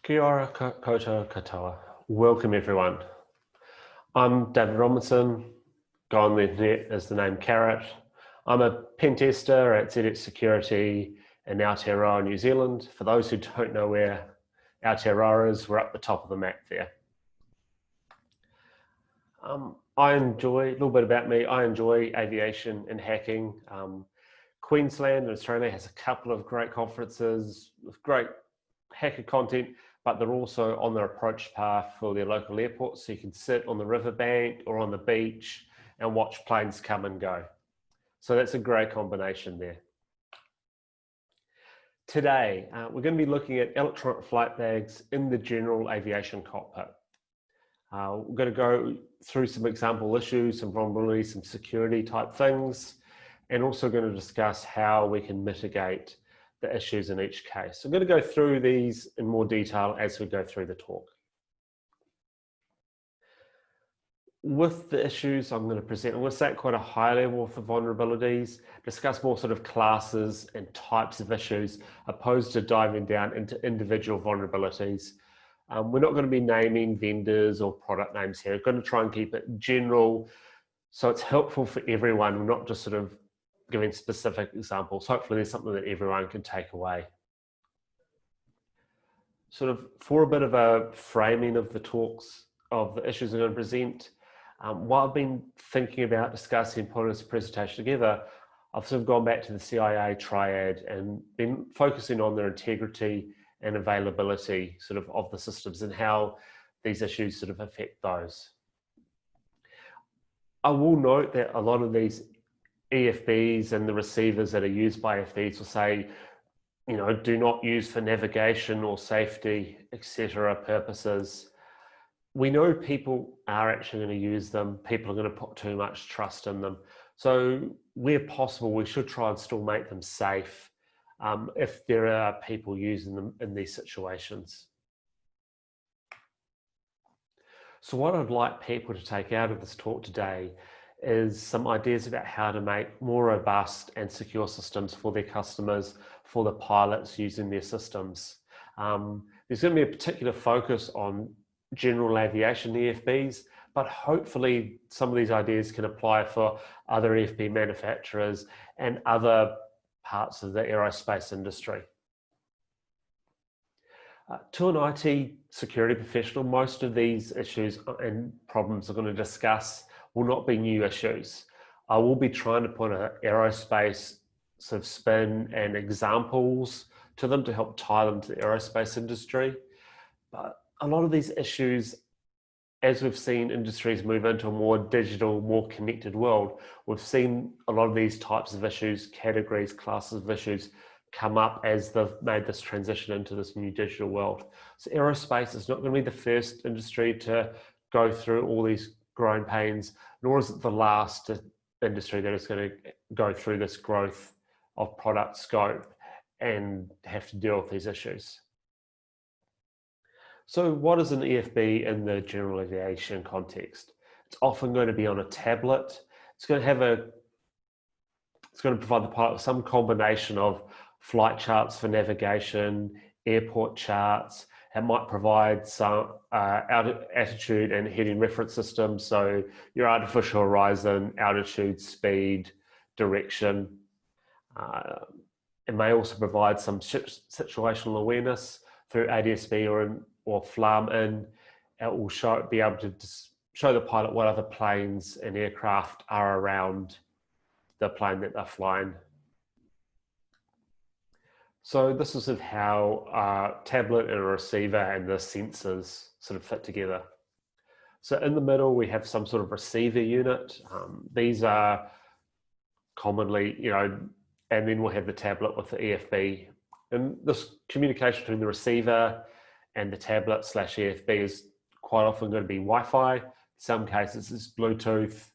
Kia ora koutou katoa. Welcome everyone. I'm David Robinson, go on the internet as the name Karit. I'm a pen tester at ZX Security in Aotearoa, New Zealand. For those who don't know where Aotearoa is, we're up the top of the map there. A little bit about me, I enjoy aviation and hacking. Queensland and Australia has a couple of great conferences with great hacker content, but they're also on their approach path for their local airports, so you can sit on the riverbank or on the beach and watch planes come and go. So that's a great combination there. Today, we're going to be looking at electronic flight bags in the general aviation cockpit. We're going to go through some example issues, some vulnerabilities, some security type things, and also going to discuss how we can mitigate the issues in each case. So I'm going to go through these in more detail as we go through the talk. With the issues I'm going to present, I'm going to start at quite a high level with the vulnerabilities, discuss more sort of classes and types of issues, opposed to diving down into individual vulnerabilities. We're not going to be naming vendors or product names here. We're going to try and keep it general, so it's helpful for everyone. We're not just sort of giving specific examples. Hopefully there's something that everyone can take away. Sort of for a bit of a framing of the talks, of the issues I'm going to present, while I've been thinking about discussing and putting this presentation together, I've sort of gone back to the CIA triad and been focusing on their integrity and availability sort of the systems and how these issues sort of affect those. I will note that a lot of these EFBs and the receivers that are used by EFBs will say, you know, do not use for navigation or safety, etc. purposes. We know people are actually going to use them. People are going to put too much trust in them. So where possible, we should try and still make them safe if there are people using them in these situations. So what I'd like people to take out of this talk today is some ideas about how to make more robust and secure systems for their customers, for the pilots using their systems. There's going to be a particular focus on general aviation EFBs, but hopefully some of these ideas can apply for other EFB manufacturers and other parts of the aerospace industry. To an IT security professional, most of these issues and problems I'm going to discuss will not be new issues. I will be trying to put an aerospace sort of spin and examples to them to help tie them to the aerospace industry. But a lot of these issues, as we've seen industries move into a more digital, more connected world, we've seen a lot of these types of issues, categories, classes of issues come up as they've made this transition into this new digital world. So aerospace is not going to be the first industry to go through all these growing pains, nor is it the last industry that is going to go through this growth of product scope and have to deal with these issues. So what is an EFB in the general aviation context? It's often going to be on a tablet. It's going to provide the pilot with some combination of flight charts for navigation, airport charts. It might provide some altitude and heading reference systems, so your artificial horizon, altitude, speed, direction. It may also provide some situational awareness through ADS-B or FLAM-IN. It will be able to show the pilot what other planes and aircraft are around the plane that they're flying. So this is sort of how a tablet and a receiver and the sensors sort of fit together. So in the middle, we have some sort of receiver unit. These are commonly, you know, and then we'll have the tablet with the EFB. And this communication between the receiver and the tablet / EFB is quite often going to be Wi-Fi. In some cases, it's Bluetooth.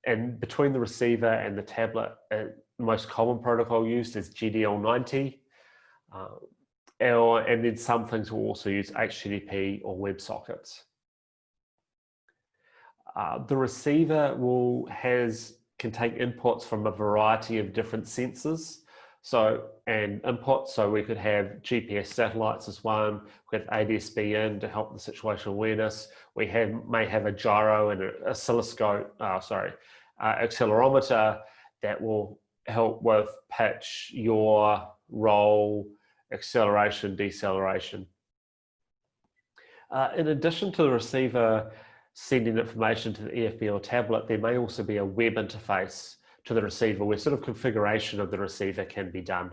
And between the receiver and the tablet, the most common protocol used is GDL90. And then some things will also use HTTP or WebSockets. The receiver can take inputs from a variety of different sensors. So, and input, so we could have GPS satellites as one, we have ADS-B in to help the situational awareness. We may have a gyro and an oscilloscope, accelerometer that will help with pitch, yaw, roll, acceleration, deceleration. In addition to the receiver sending information to the EFB or tablet, there may also be a web interface to the receiver where sort of configuration of the receiver can be done.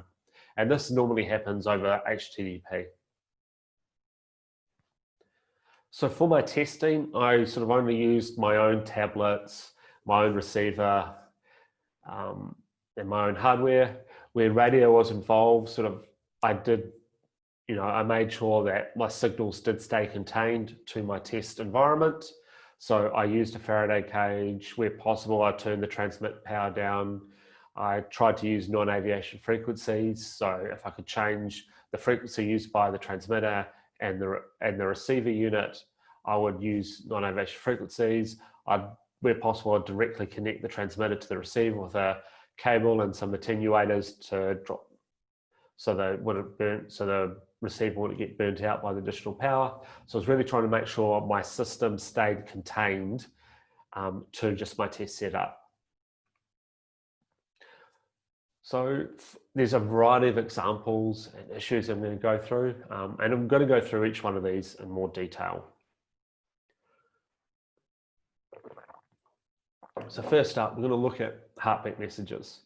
And this normally happens over HTTP. So for my testing, I sort of only used my own tablets, my own receiver, and my own hardware. Where radio was involved, I made sure that my signals did stay contained to my test environment. So I used a Faraday cage. Where possible, I turned the transmit power down. I tried to use non-aviation frequencies. So if I could change the frequency used by the transmitter and the receiver unit, I would use non-aviation frequencies. Where possible, I'd directly connect the transmitter to the receiver with a cable and some attenuators to drop, so the receiver wouldn't get burnt out by the additional power. So I was really trying to make sure my system stayed contained to just my test setup. So there's a variety of examples and issues I'm going to go through, and I'm going to go through each one of these in more detail. So first up, we're going to look at heartbeat messages.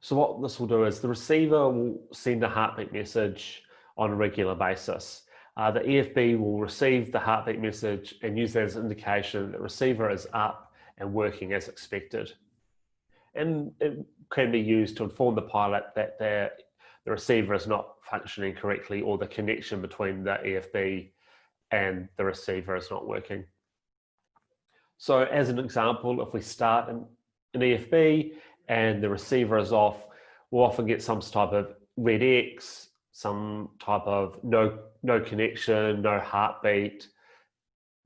So what this will do is the receiver will send a heartbeat message on a regular basis. The EFB will receive the heartbeat message and use that as an indication that the receiver is up and working as expected. And it can be used to inform the pilot that the receiver is not functioning correctly, or the connection between the EFB and the receiver is not working. So as an example, if we start an EFB and the receiver is off, we'll often get some type of red X, some type of no connection, no heartbeat,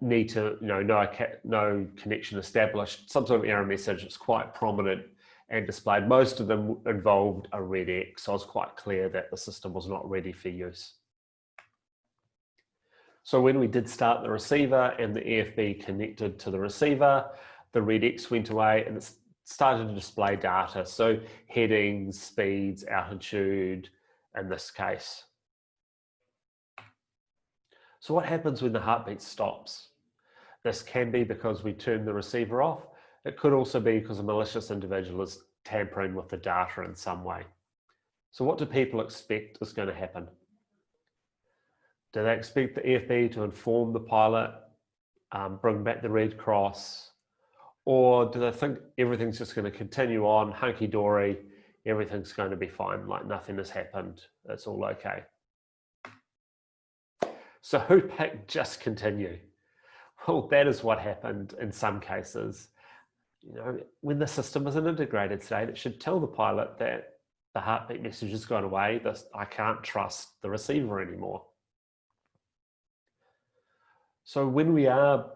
no connection established, some sort of error message that's quite prominent and displayed. Most of them involved a red X, so it's quite clear that the system was not ready for use. So when we did start the receiver and the EFB connected to the receiver, the red X went away and it started to display data. So headings, speeds, altitude, in this case. So what happens when the heartbeat stops? This can be because we turn the receiver off. It could also be because a malicious individual is tampering with the data in some way. So what do people expect is going to happen? Do they expect the EFB to inform the pilot, bring back the red cross, or do they think everything's just going to continue on hunky-dory, everything's going to be fine, like nothing has happened, it's all okay? So who picked just continue? Well, that is what happened in some cases. When the system is in integrated state, it should tell the pilot that the heartbeat message has gone away, I can't trust the receiver anymore. So when we are,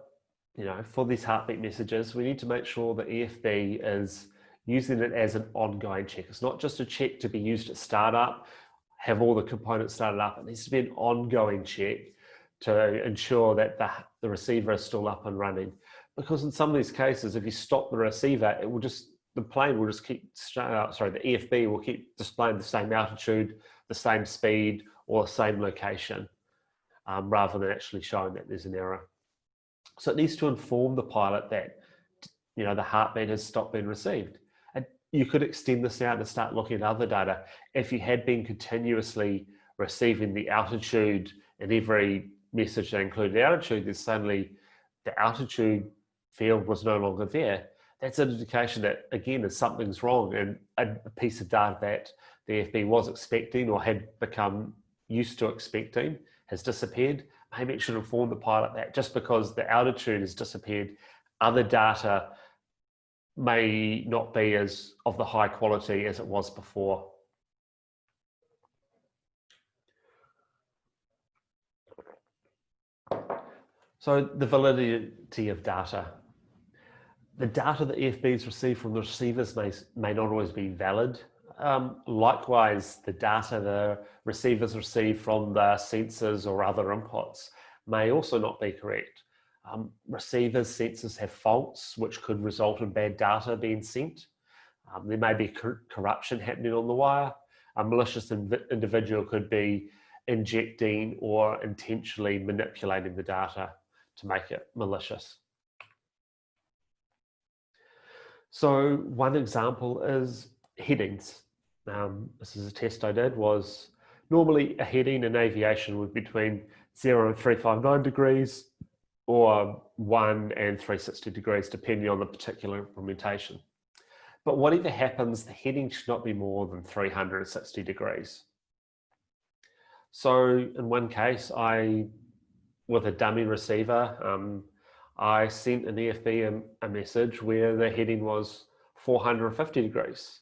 for these heartbeat messages, we need to make sure the EFB is using it as an ongoing check. It's not just a check to be used at startup, have all the components started up. It needs to be an ongoing check to ensure that the receiver is still up and running. Because in some of these cases, if you stop the receiver, the EFB will keep displaying the same altitude, the same speed, or the same location. Rather than actually showing that there's an error. So it needs to inform the pilot that the heartbeat has stopped being received. And you could extend this out and start looking at other data. If you had been continuously receiving the altitude in every message that included altitude, then suddenly the altitude field was no longer there. That's an indication that, again, something's wrong, and a piece of data that the EFB was expecting or had become used to expecting has disappeared. Maybe it should inform the pilot that just because the altitude has disappeared, other data may not be as of the high quality as it was before. So the validity of data. The data that EFBs receive from the receivers may not always be valid. Likewise, the data the receivers receive from the sensors or other inputs may also not be correct. Receivers' sensors have faults which could result in bad data being sent. There may be corruption happening on the wire. A malicious individual could be injecting or intentionally manipulating the data to make it malicious. So one example is headings. This is a test I did, was normally a heading in aviation would be between 0 and 359 degrees or 1 and 360 degrees, depending on the particular implementation. But whatever happens, the heading should not be more than 360 degrees. So in one case, with a dummy receiver, I sent an EFB a message where the heading was 450 degrees.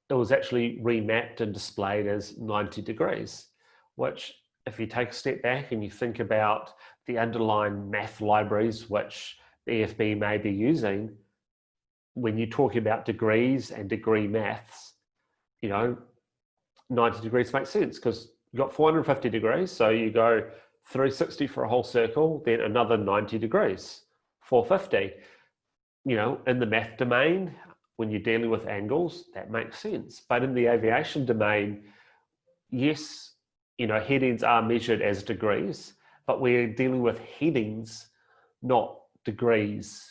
It was actually remapped and displayed as 90 degrees, which if you take a step back and you think about the underlying math libraries which the EFB may be using, when you're talking about degrees and degree maths, 90 degrees makes sense because you've got 450 degrees. So you go 360 for a whole circle, then another 90 degrees, 450. In the math domain, when you're dealing with angles, that makes sense. But in the aviation domain, yes, headings are measured as degrees, but we're dealing with headings, not degrees.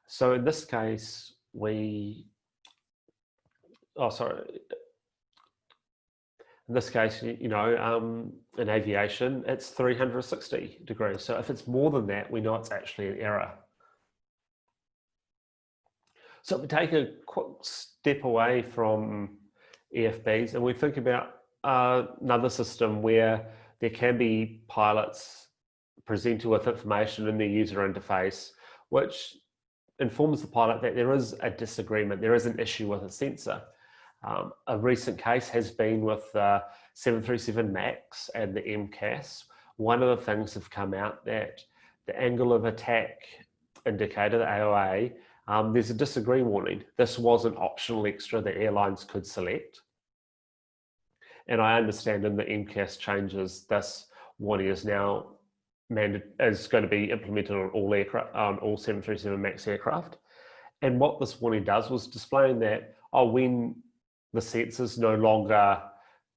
So in this case, in this case, in aviation, it's 360 degrees. So if it's more than that, we know it's actually an error. So if we take a quick step away from EFBs and we think about another system where there can be pilots presented with information in their user interface, which informs the pilot that there is a disagreement, there is an issue with a sensor. A recent case has been with the 737 MAX and the MCAS. One of the things have come out that the angle of attack indicator, the AOA, there's a disagree warning. This was an optional extra that airlines could select. And I understand in the MCAS changes, this warning is now is going to be implemented on all 737 MAX aircraft. And what this warning does was displaying that, when the sensors no longer,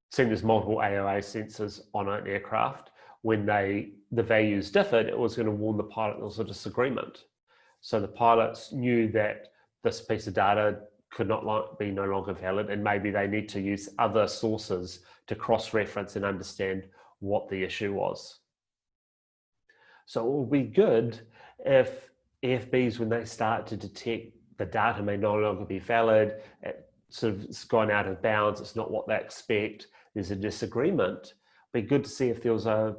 seeing there's multiple AOA sensors on an aircraft, when the values differed, it was going to warn the pilot there was a disagreement. So the pilots knew that this piece of data could not be no longer valid, and maybe they need to use other sources to cross-reference and understand what the issue was. So it will be good if EFBs, when they start to detect the data may no longer be valid, it's gone out of bounds, it's not what they expect, there's a disagreement, it'd be good to see if there was a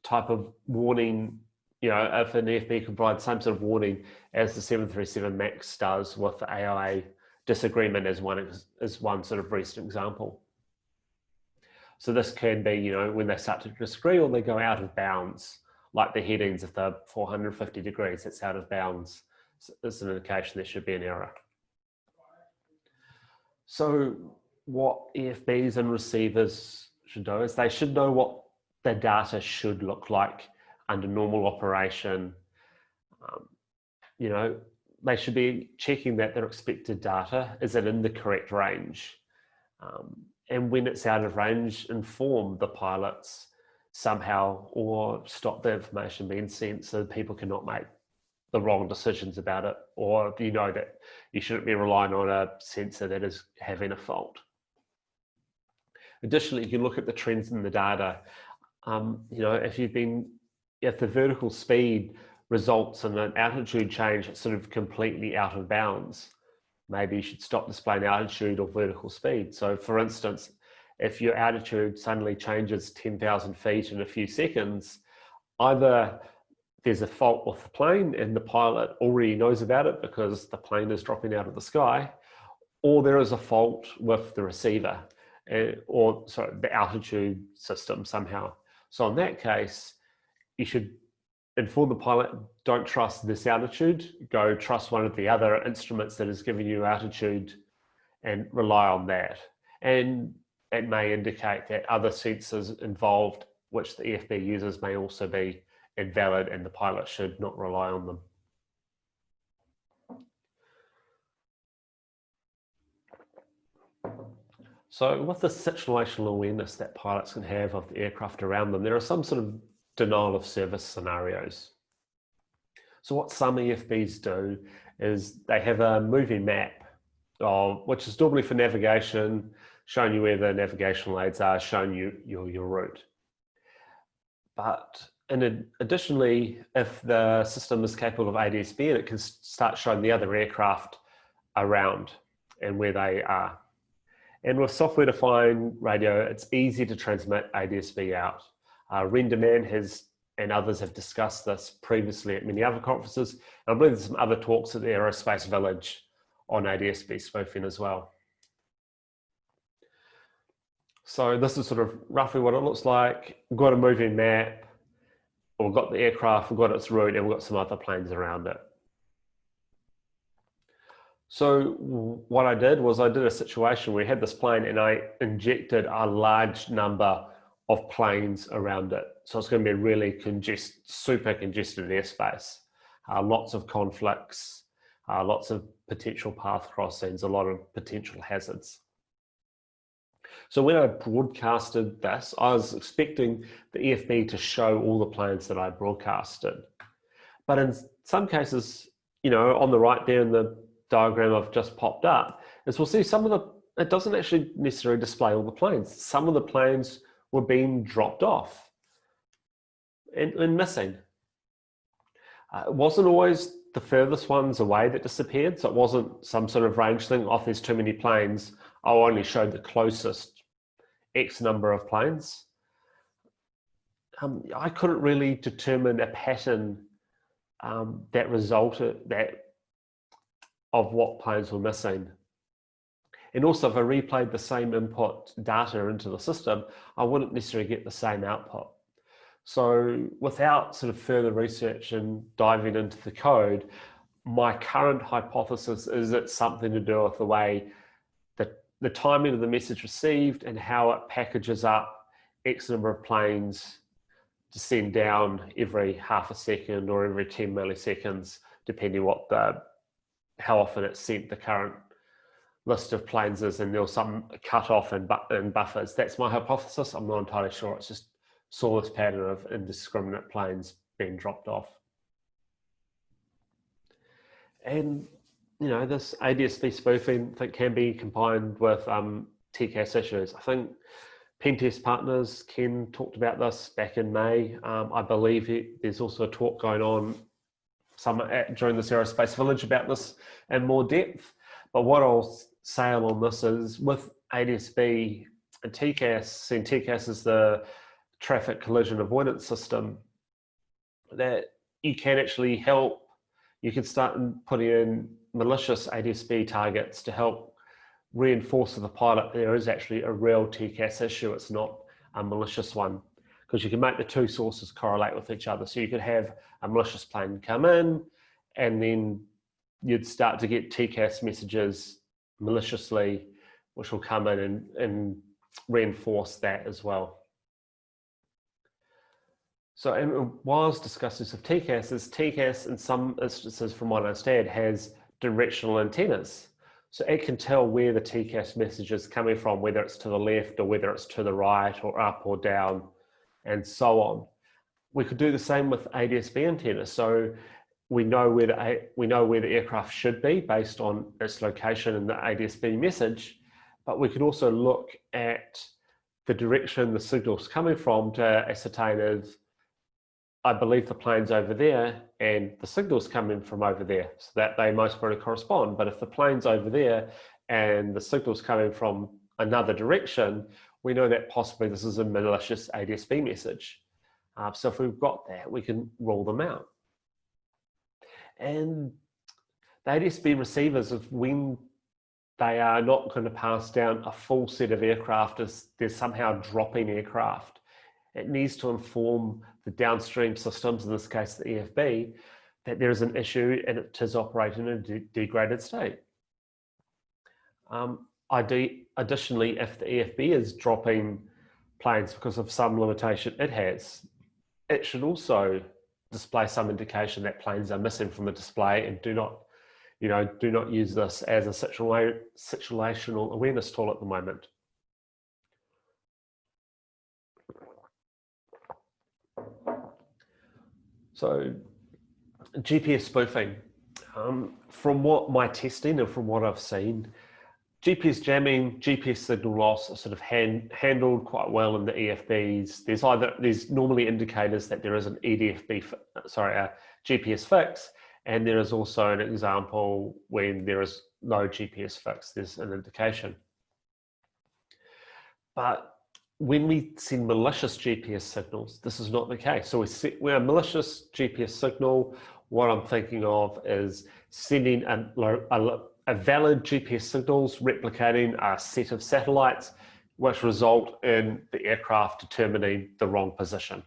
type of warning, if an EFB could provide some sort of warning as the 737 MAX does with the AOA disagreement as one sort of recent example. So this can be, when they start to disagree or they go out of bounds, like the headings, if they're 450 degrees, it's out of bounds. It's an indication there should be an error. So what EFBs and receivers should do is they should know what the data should look like under normal operation. They should be checking that their expected data is in the correct range. And when it's out of range, inform the pilots somehow or stop the information being sent so people cannot make the wrong decisions about it, or that you shouldn't be relying on a sensor that is having a fault. Additionally, you can look at the trends in the data. If the vertical speed results in an altitude change that's sort of completely out of bounds, maybe you should stop displaying altitude or vertical speed. So for instance, if your altitude suddenly changes 10,000 feet in a few seconds, either there's a fault with the plane and the pilot already knows about it because the plane is dropping out of the sky, or there is a fault with the receiver or the altitude system somehow. So in that case, you should inform the pilot, don't trust this altitude, go trust one of the other instruments that is giving you altitude and rely on that. And it may indicate that other sensors involved, which the EFB uses, may also be invalid and the pilot should not rely on them. So with the situational awareness that pilots can have of the aircraft around them, there are some sort of denial of service scenarios. So what some EFBs do is they have a moving map, which is normally for navigation, showing you where the navigational aids are, showing you your route. But additionally, if the system is capable of ADS-B, it can start showing the other aircraft around and where they are. And with software-defined radio, it's easy to transmit ADS-B out. Renderman and others have discussed this previously at many other conferences. And I believe there's some other talks at the Aerospace Village on ADS-B spoofing as well. So this is sort of roughly what it looks like. We've got a moving map, we've got the aircraft, we've got its route, and we've got some other planes around it. So what I did was I did a situation where I had this plane and I injected a large number of planes around it. So it's going to be a really super congested airspace. Lots of conflicts, lots of potential path crossings, a lot of potential hazards. So when I broadcasted this, I was expecting the EFB to show all the planes that I broadcasted. But in some cases, on the right there in the diagram I've just popped up, is we'll see it doesn't actually necessarily display all the planes. Some of the planes were being dropped off and missing. It wasn't always the furthest ones away that disappeared, so it wasn't some sort of range thing, there's too many planes, I'll only show the closest X number of planes. I couldn't really determine a pattern that resulted of what planes were missing. And also, if I replayed the same input data into the system, I wouldn't necessarily get the same output. So without sort of further research and diving into the code, my current hypothesis is it's something to do with the way that the timing of the message received and how it packages up X number of planes to send down every half a second or every 10 milliseconds, depending how often it's sent the current list of planes is, and there's some cutoff and buffers. That's my hypothesis. I'm not entirely sure. It's just saw this pattern of indiscriminate planes being dropped off. And this ADS-B spoofing can be combined with TCAS issues. I think Pentest Partners, Ken talked about this back in May. I believe there's also a talk going on during this Aerospace Village about this in more depth. But what I'll say on this is with ADS-B and TCAS, and TCAS is the traffic collision avoidance system, that you can actually help. You can start putting in malicious ADS-B targets to help reinforce to the pilot there is actually a real TCAS issue. It's not a malicious one, because you can make the two sources correlate with each other. So you could have a malicious plane come in and then you'd start to get TCAS messages maliciously, which will come in and reinforce that as well. So, and while I was discussing this of TCAS in some instances, from what I understand, has directional antennas. So it can tell where the TCAS message is coming from, whether it's to the left or whether it's to the right or up or down, and so on. We could do the same with ADS-B antennas. So we know where the aircraft should be based on its location in the ADS-B message, but we could also look at the direction the signal's coming from to ascertain if I believe the plane's over there and the signal's coming from over there, so that they most probably correspond. But if the plane's over there and the signal's coming from another direction, we know that possibly this is a malicious ADS-B message. So if we've got that, we can rule them out. And the ADS-B receivers, when they are not going to pass down a full set of aircraft, as they're somehow dropping aircraft, it needs to inform the downstream systems, in this case the EFB, that there is an issue and it is operating in a degraded state. Additionally, if the EFB is dropping planes because of some limitation it has, it should also display some indication that planes are missing from the display, and do not use this as a situational awareness tool at the moment. So GPS spoofing, from what my testing and from what I've seen, GPS jamming, GPS signal loss are sort of handled quite well in the EFBs. There's normally indicators that there is an a GPS fix, and there is also an example when there is no GPS fix, there's an indication. But when we send malicious GPS signals, this is not the case. So we're a malicious GPS signal. What I'm thinking of is sending a valid GPS signals replicating a set of satellites, which result in the aircraft determining the wrong position.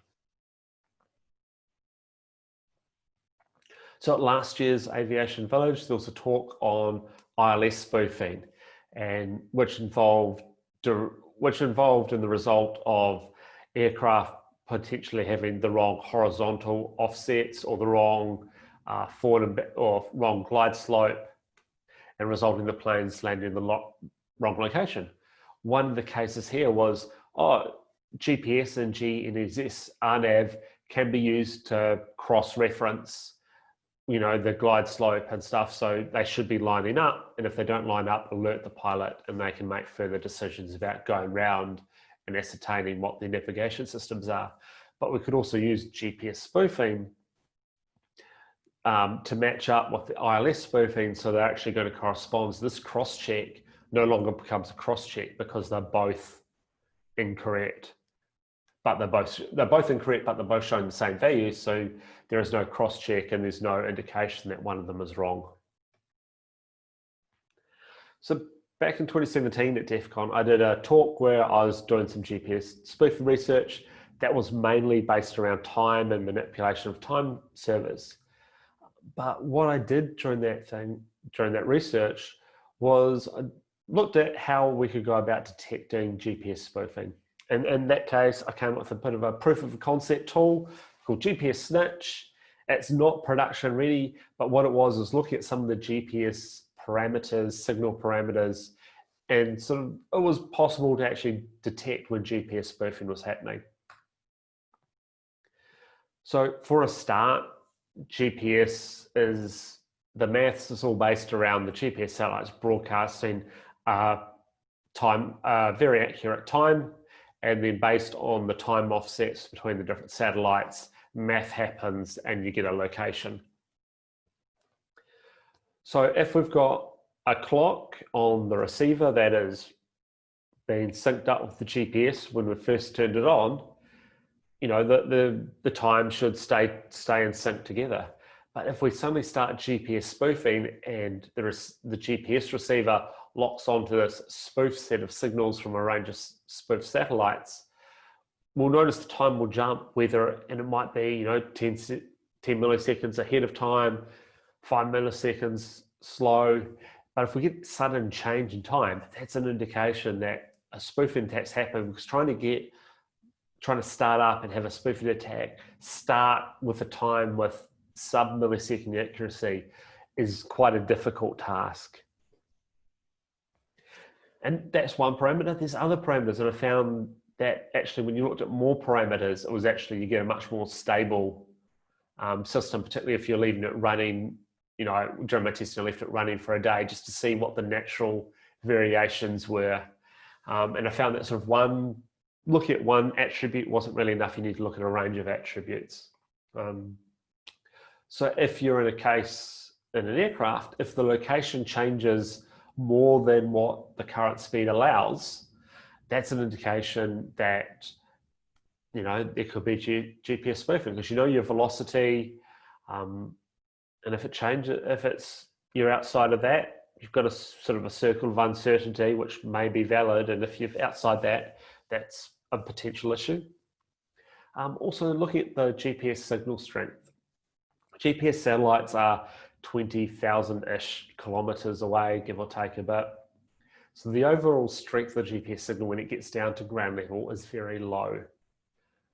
So at last year's Aviation Village, there was a talk on ILS spoofing, and which involved in the result of aircraft potentially having the wrong horizontal offsets or the wrong wrong glide slope, and resulting in the planes landing in the wrong location. One of the cases here was, GPS and GNSS RNAV can be used to cross-reference, the glide slope and stuff, so they should be lining up, and if they don't line up, alert the pilot, and they can make further decisions about going round and ascertaining what their navigation systems are. But we could also use GPS spoofing to match up with the ILS spoofing, so they're actually going to correspond. So this cross-check no longer becomes a cross-check because they're both incorrect. But they're both incorrect, but they're both showing the same value. So there is no cross-check, and there's no indication that one of them is wrong. So back in 2017 at DEF CON, I did a talk where I was doing some GPS spoofing research that was mainly based around time and manipulation of time servers. But what I did during that research was I looked at how we could go about detecting GPS spoofing. And in that case, I came up with a bit of a proof of concept tool called GPS Snitch. It's not production ready, but what it was looking at some of the GPS parameters, signal parameters, and it was possible to actually detect when GPS spoofing was happening. So for a start, the maths is all based around the GPS satellites broadcasting very accurate time, and then based on the time offsets between the different satellites, math happens and you get a location. So if we've got a clock on the receiver that is being synced up with the GPS when we first turned it on, the time should stay in sync together. But if we suddenly start GPS spoofing and the GPS receiver locks onto this spoof set of signals from a range of spoof satellites, we'll notice the time will jump, and it might be 10 milliseconds ahead of time, 5 milliseconds slow. But if we get sudden change in time, that's an indication that a spoofing attack's happened, because trying to start up and have a spoofing attack start with a time with sub-millisecond accuracy is quite a difficult task. And that's one parameter. There's other parameters, and I found that actually when you looked at more parameters, it was actually, you get a much more stable system, particularly if you're leaving it running. During my testing, I left it running for a day just to see what the natural variations were. And I found that looking at one attribute wasn't really enough. You need to look at a range of attributes. So if you're in a case in an aircraft, if the location changes more than what the current speed allows, that's an indication that there could be GPS spoofing, because your velocity, and if it changes, you're outside of that, you've got a sort of a circle of uncertainty which may be valid, and if you're outside that, that's a potential issue. Also looking at the GPS signal strength. GPS satellites are 20,000-ish kilometers away, give or take a bit. So the overall strength of the GPS signal when it gets down to ground level is very low.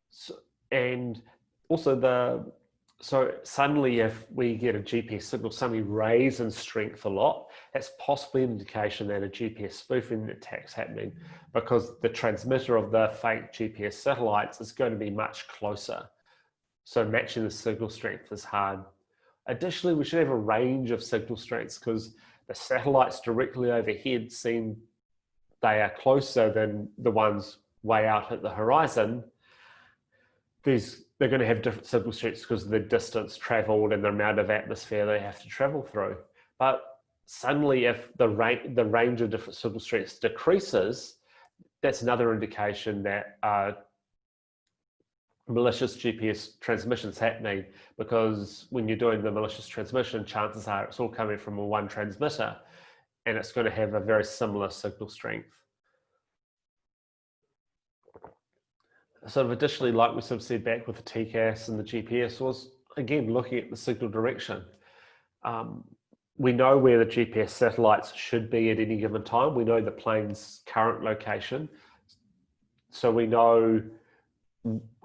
So, and also so suddenly if we get a GPS signal suddenly raise in strength a lot, that's possibly an indication that a GPS spoofing attack's happening, because the transmitter of the fake GPS satellites is going to be much closer. So matching the signal strength is hard. Additionally, we should have a range of signal strengths, because the satellites directly overhead they are closer than the ones way out at the horizon. They're going to have different signal strengths because of the distance traveled and the amount of atmosphere they have to travel through. But suddenly, if the range of different signal strengths decreases, that's another indication that malicious GPS transmission's happening, because when you're doing the malicious transmission, chances are it's all coming from one transmitter, and it's going to have a very similar signal strength. Sort of additionally, like we sort of said back with the TCAS and the GPS, was again looking at the signal direction. We know where the GPS satellites should be at any given time. We know the plane's current location, so we know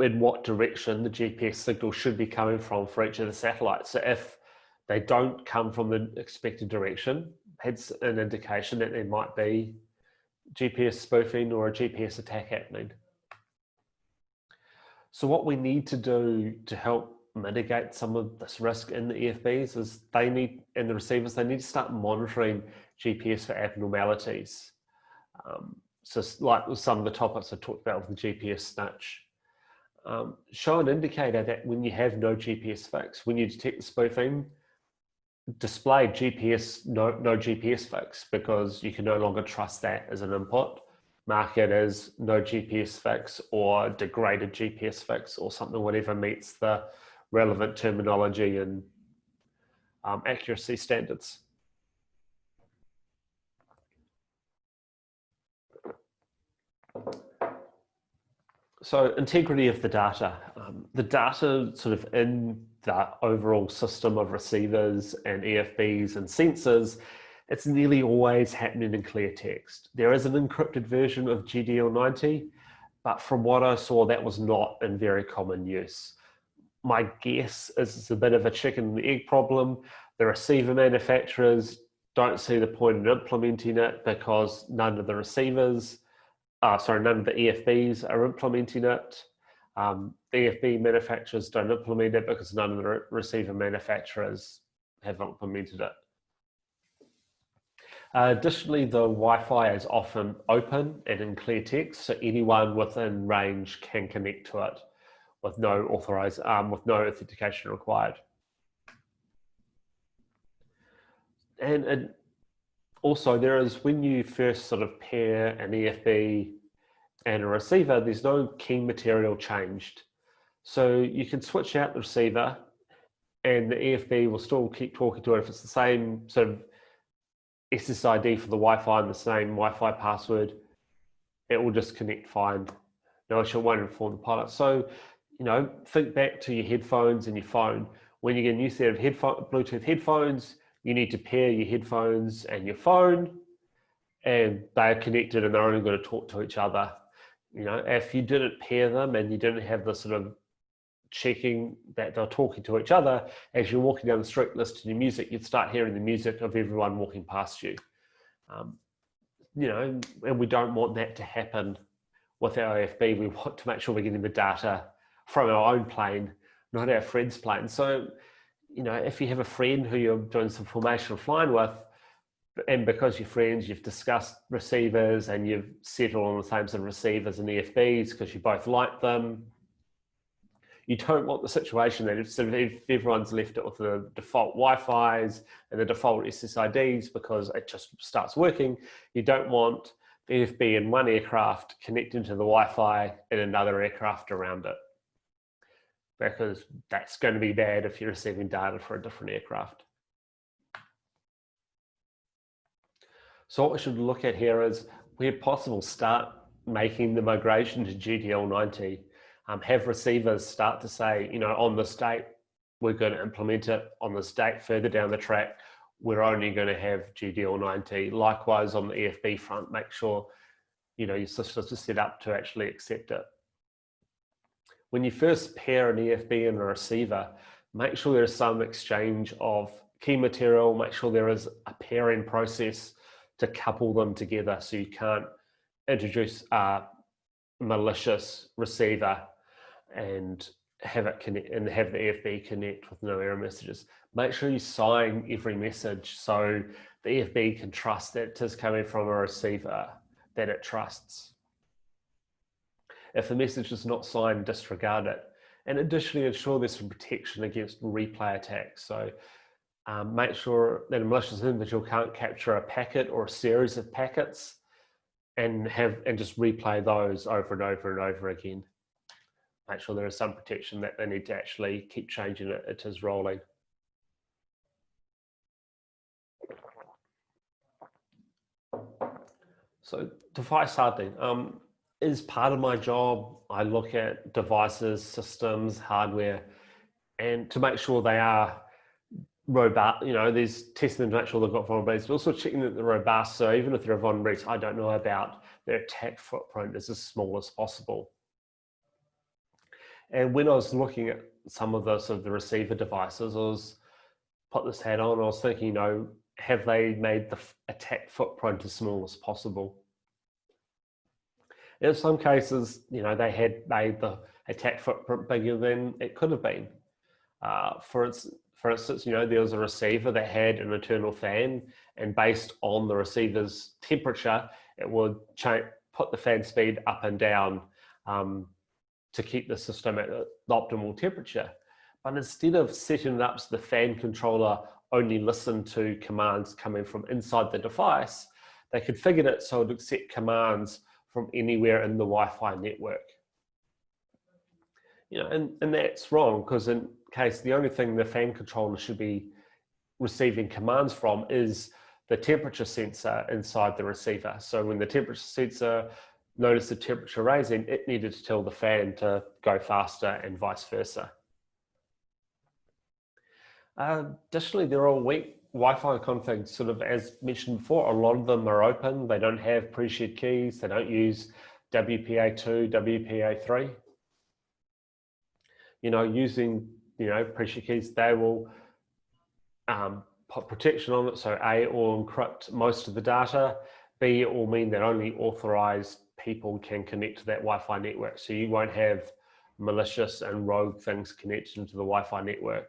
in what direction the GPS signal should be coming from for each of the satellites. So if they don't come from the expected direction, it's an indication that there might be GPS spoofing or a GPS attack happening. So what we need to do to help mitigate some of this risk in the EFBs is and the receivers, they need to start monitoring GPS for abnormalities. So like with some of the topics I talked about with the GPS snitch. Show an indicator that when you have no GPS fix, when you detect the spoofing, display GPS, no GPS fix, because you can no longer trust that as an input. Mark it as no GPS fix or degraded GPS fix or something, whatever meets the relevant terminology and accuracy standards. So integrity of the data. The data sort of in the overall system of receivers and EFBs and sensors, it's nearly always happening in clear text. There is an encrypted version of GDL90, but from what I saw, that was not in very common use. My guess is it's a bit of a chicken and egg problem. The receiver manufacturers don't see the point in implementing it because none of the EFBs are implementing it. The EFB manufacturers don't implement it because none of the receiver manufacturers have implemented it. Additionally, the Wi-Fi is often open and in clear text, so anyone within range can connect to it with no authentication required. And also, there is, when you first sort of pair an EFB and a receiver, there's no key material changed. So you can switch out the receiver and the EFB will still keep talking to it. If it's the same sort of SSID for the Wi-Fi and the same Wi-Fi password, it will just connect fine. No issue, won't inform the pilot. So, you know, think back to your headphones and your phone. When you get a new set of Bluetooth headphones, you need to pair your headphones and your phone, and they're connected and they're only going to talk to each other. You know, if you didn't pair them and you didn't have the sort of checking that they're talking to each other, as you're walking down the street listening to music, you'd start hearing the music of everyone walking past you. You know, and we don't want that to happen with our EFB. We want to make sure we're getting the data from our own plane, not our friend's plane. So, you know, if you have a friend who you're doing some formational flying with, and because you're friends, you've discussed receivers and you've settled on the same sort of receivers and EFBs because you both like them, you don't want the situation that if everyone's left it with the default Wi-Fi's and the default SSIDs because it just starts working. You don't want the EFB in one aircraft connecting to the Wi-Fi in another aircraft around it, because that's going to be bad if you're receiving data for a different aircraft. So what we should look at here is, where possible, start making the migration to GDL90. Have receivers start to say, you know, on this date, we're going to implement it. On this date, further down the track, we're only going to have GDL90. Likewise, on the EFB front, make sure your systems are set up to actually accept it. When you first pair an EFB and a receiver, make sure there's some exchange of key material, make sure there is a pairing process to couple them together, so you can't introduce a malicious receiver and have it connect and have the EFB connect with no error messages. Make sure you sign every message so the EFB can trust that it is coming from a receiver that it trusts. If the message is not signed, disregard it. And additionally, ensure there's some protection against replay attacks. So make sure that a malicious individual can't capture a packet or a series of packets and just replay those over and over and over again. Make sure there is some protection that they need to actually keep changing it. It is rolling. So device hardening is part of my job. I look at devices, systems, hardware, and to make sure they are robust. There's testing to make sure they've got vulnerabilities, but also checking that they're robust. So even if there are vulnerabilities I don't know about, their attack footprint is as small as possible. And when I was looking at some of the receiver devices, I was put this hat on. I was thinking, have they made the attack footprint as small as possible? And in some cases, they had made the attack footprint bigger than it could have been. For instance, there was a receiver that had an internal fan, and based on the receiver's temperature, it would put the fan speed up and down to keep the system at the optimal temperature. But instead of setting it up so the fan controller only listened to commands coming from inside the device, they configured it so it would accept commands from anywhere in the Wi-Fi network. And that's wrong, because in case the only thing the fan controller should be receiving commands from is the temperature sensor inside the receiver. So when the temperature sensor noticed the temperature rising, it needed to tell the fan to go faster and vice versa. Additionally, they're all weak Wi-Fi configs, as mentioned before. A lot of them are open. They don't have pre-shared keys. They don't use WPA2, WPA3. Using pre-shared keys, they will put protection on it. So A, it will encrypt most of the data. B, it will mean that only authorized people can connect to that Wi-Fi network. So you won't have malicious and rogue things connected into the Wi-Fi network.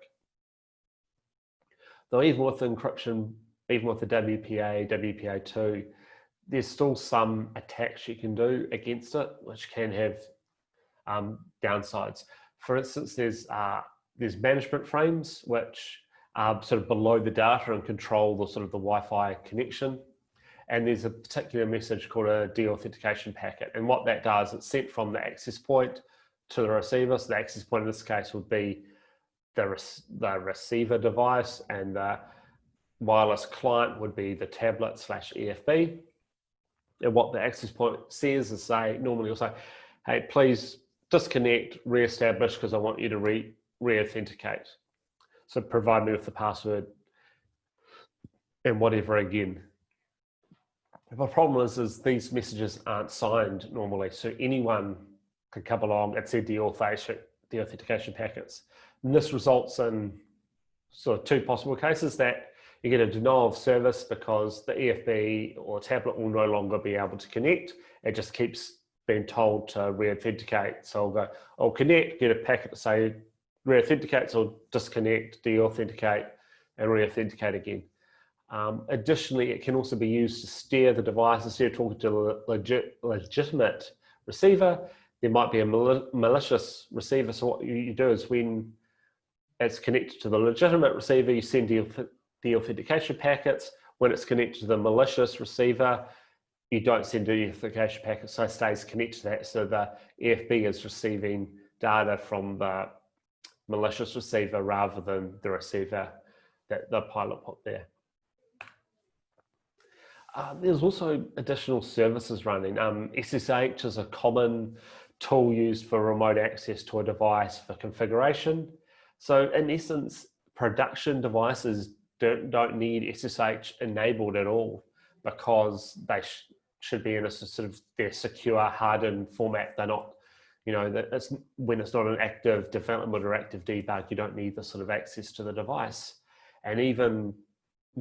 Though even with encryption, even with the WPA, WPA2, there's still some attacks you can do against it, which can have downsides. For instance, there's management frames, which are below the data and control the the Wi-Fi connection. And there's a particular message called a deauthentication packet. And what that does, it's sent from the access point to the receiver. So the access point in this case would be the receiver device, and the wireless client would be the tablet / EFB. And what the access point says is normally you'll say, hey, please disconnect, re-establish, because I want you to re-authenticate. So provide me with the password and whatever again. The problem is these messages aren't signed normally, so anyone can come along and send deauthentication packets. And this results in two possible cases: that you get a denial of service because the EFB or tablet will no longer be able to connect. It just keeps being told to re-authenticate. So I'll connect, get a packet to say re-authenticate, so disconnect, deauthenticate, and re-authenticate again. Additionally, it can also be used to steer the device. Instead of talking to a legitimate receiver, there might be a malicious receiver. So what you do is, when it's connected to the legitimate receiver, you send the authentication packets. When it's connected to the malicious receiver, you don't send the authentication packets, so it stays connected to that. So the EFB is receiving data from the malicious receiver rather than the receiver that the pilot put there. There's also additional services running. SSH is a common tool used for remote access to a device for configuration. So in essence, production devices don't need SSH enabled at all, because they should be in a sort of their secure, hardened format. They're not, when it's not an active development or active debug, you don't need the sort of access to the device. And even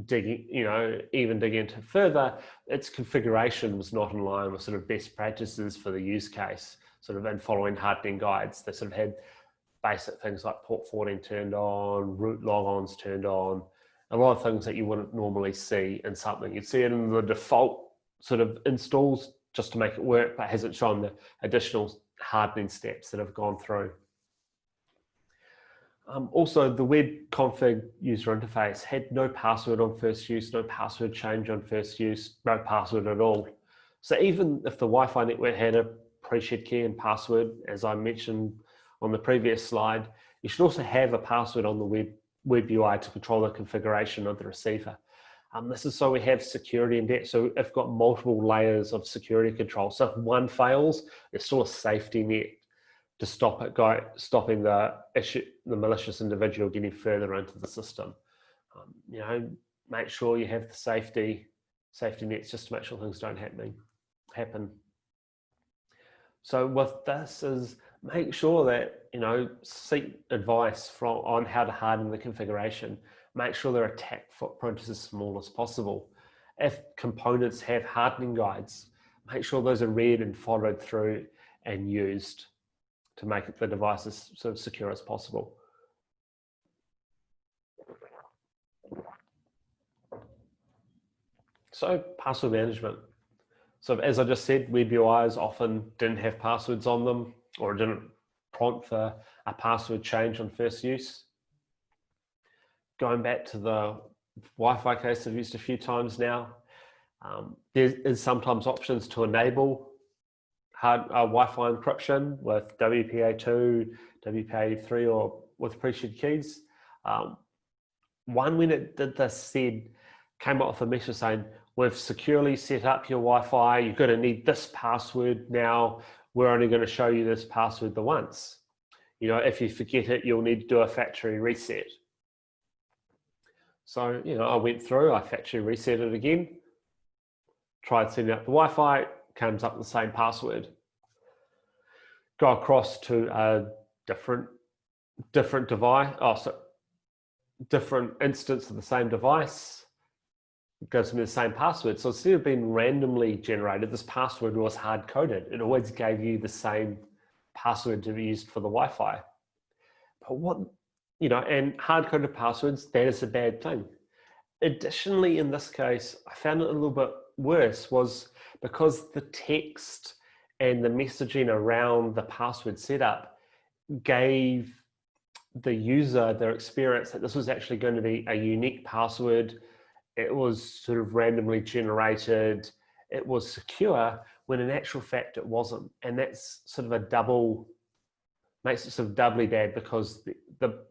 digging into further, its configuration was not in line with sort of best practices for the use case, sort of, and following hardening guides. They sort of had basic things like port forwarding turned on, root logons turned on, a lot of things that you wouldn't normally see in something. You'd see it in the default sort of installs just to make it work, but hasn't shown the additional hardening steps that have gone through. Also, the web config user interface had no password on first use, no password change on first use, no password at all. So even if the Wi-Fi network had a pre-shared key and password, as I mentioned on the previous slide, you should also have a password on the web UI to control the configuration of the receiver. This is so we have security in depth. So if got multiple layers of security control. So if one fails, there's still a safety net to stopping the malicious individual getting further into the system. Make sure you have the safety nets just to make sure things don't happen. So with this is make sure that, seek advice on how to harden the configuration. Make sure their attack footprint is as small as possible. If components have hardening guides, make sure those are read and followed through and used to make the device as sort of secure as possible. So password management. So as I just said, web UIs often didn't have passwords on them, or didn't prompt for a password change on first use. Going back to the Wi-Fi case I've used a few times now, there is sometimes options to enable Wi-Fi encryption with WPA2, WPA3, or with pre-shared keys. One, when it did this, came up with a message saying, we've securely set up your Wi-Fi, you're going to need this password now, we're only going to show you this password the once. If you forget it, you'll need to do a factory reset. So, I went through, I factory reset it again, tried setting up the Wi-Fi, comes up with the same password. Go across to a different device, different instance of the same device, gives me the same password. So instead of being randomly generated, this password was hard-coded. It always gave you the same password to be used for the Wi-Fi. But and hard-coded passwords, that is a bad thing. Additionally, in this case, I found it a little bit worse was because the text and the messaging around the password setup gave the user their experience that this was actually going to be a unique password. It was sort of randomly generated. It was secure, when in actual fact it wasn't. And that's sort of makes it sort of doubly bad, because the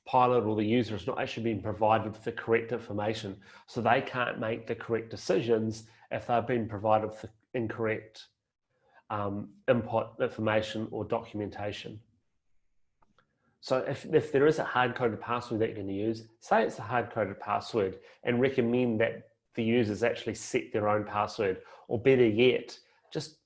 pilot or the user is not actually being provided with the correct information. So they can't make the correct decisions if they've been provided with the incorrect input information or documentation. So if there is a hard-coded password that you're going to use, say it's a hard-coded password, and recommend that the users actually set their own password, or better yet, just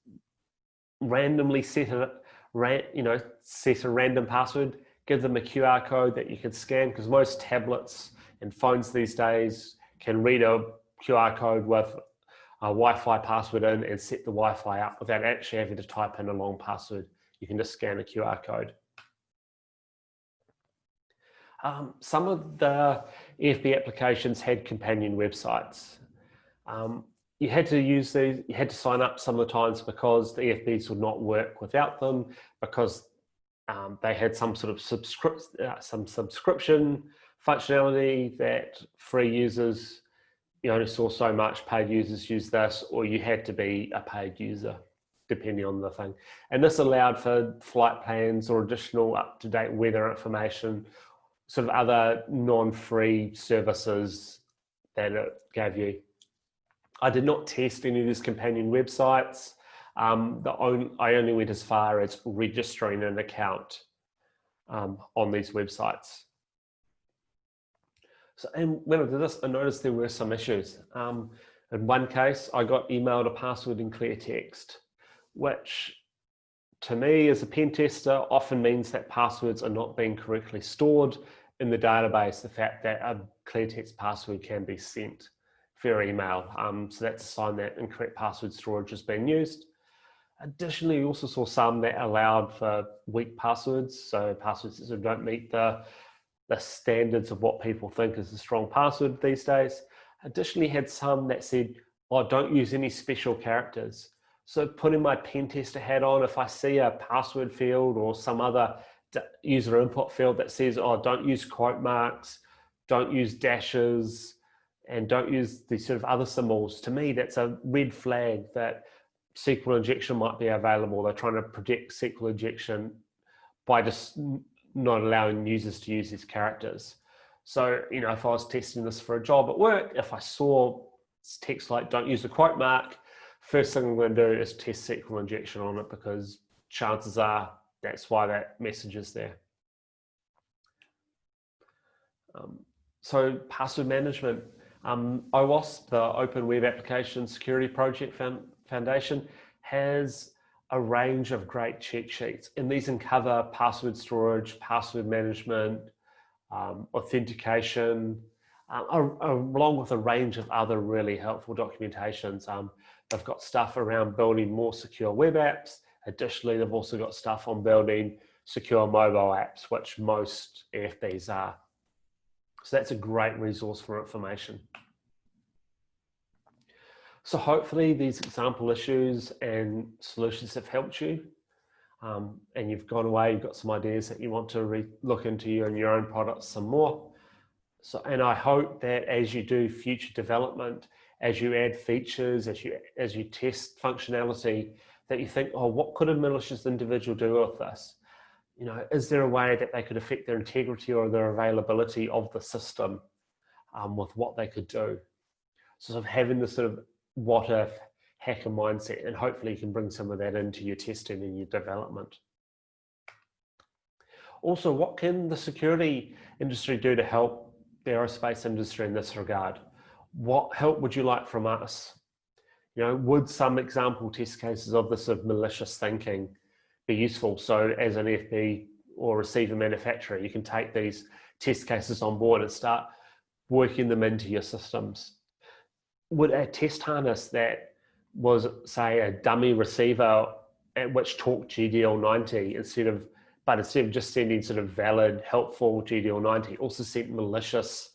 randomly set a random password, give them a QR code that you can scan, because most tablets and phones these days can read a QR code with a Wi-Fi password in and set the Wi-Fi up without actually having to type in a long password. You can just scan a QR code. Some of the EFB applications had companion websites. You had to use these, you had to sign up some of the times, because the EFBs would not work without them, because they had some sort of subscription functionality that free users, you only saw so much, paid users use this, or you had to be a paid user, depending on the thing. And this allowed for flight plans or additional up-to-date weather information, sort of other non-free services that it gave you. I did not test any of these companion websites. I only went as far as registering an account on these websites. So, and when I did this, I noticed there were some issues. In one case, I got emailed a password in clear text, which to me as a pen tester often means that passwords are not being correctly stored in the database. The fact that a clear text password can be sent via email. So that's a sign that incorrect password storage is being used. Additionally, we also saw some that allowed for weak passwords. So passwords that don't meet the standards of what people think is a strong password these days. Additionally, had some that said, oh, don't use any special characters. So putting my pen tester hat on, if I see a password field or some other user input field that says, oh, don't use quote marks, don't use dashes, and don't use these sort of other symbols, to me, that's a red flag that SQL injection might be available. They're trying to predict SQL injection by just not allowing users to use these characters. So, you know, if I was testing this for a job at work, if I saw text like don't use a quote mark, first thing I'm going to do is test SQL injection on it, because chances are that's why that message is there. So password management. OWASP, the Open Web Application Security Project Foundation, has a range of great cheat sheets, and these cover password storage, password management, authentication, along with a range of other really helpful documentations. They've got stuff around building more secure web apps. Additionally, they've also got stuff on building secure mobile apps, which most EFBs are. So that's a great resource for information. So hopefully these example issues and solutions have helped you, and you've gone away, you've got some ideas that you want to look into in your own products some more. So, and I hope that as you do future development, as you add features, as you test functionality, that you think, oh, what could a malicious individual do with this? You know, is there a way that they could affect their integrity or their availability of the system with what they could do? So sort of having this sort of what if hacker mindset, and hopefully you can bring some of that into your testing and your development. Also, what can the security industry do to help the aerospace industry in this regard? What help would you like from us? You know, would some example test cases of this sort of malicious thinking be useful? So as an EFB or receiver manufacturer, you can take these test cases on board and start working them into your systems. Would a test harness that was, say, a dummy receiver at which talked GDL90 instead of just sending sort of valid, helpful GDL90, also sent malicious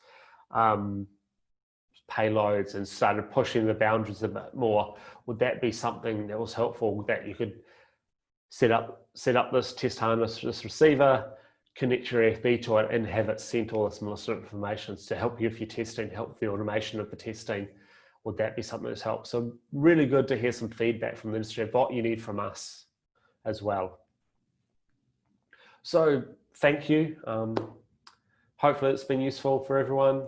payloads and started pushing the boundaries a bit more? Would that be something that was helpful, that you could set up this test harness, this receiver, connect your EFB to it, and have it sent all this malicious information to help you with your testing, help with the automation of the testing? Would that be something that's helped? So really good to hear some feedback from the industry of what you need from us as well. So thank you. Hopefully it's been useful for everyone.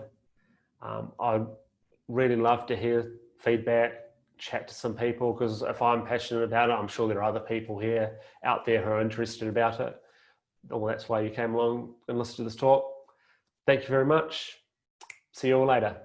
I'd really love to hear feedback, chat to some people, because if I'm passionate about it, I'm sure there are other people here out there who are interested about it. Well, that's why you came along and listened to this talk. Thank you very much. See you all later.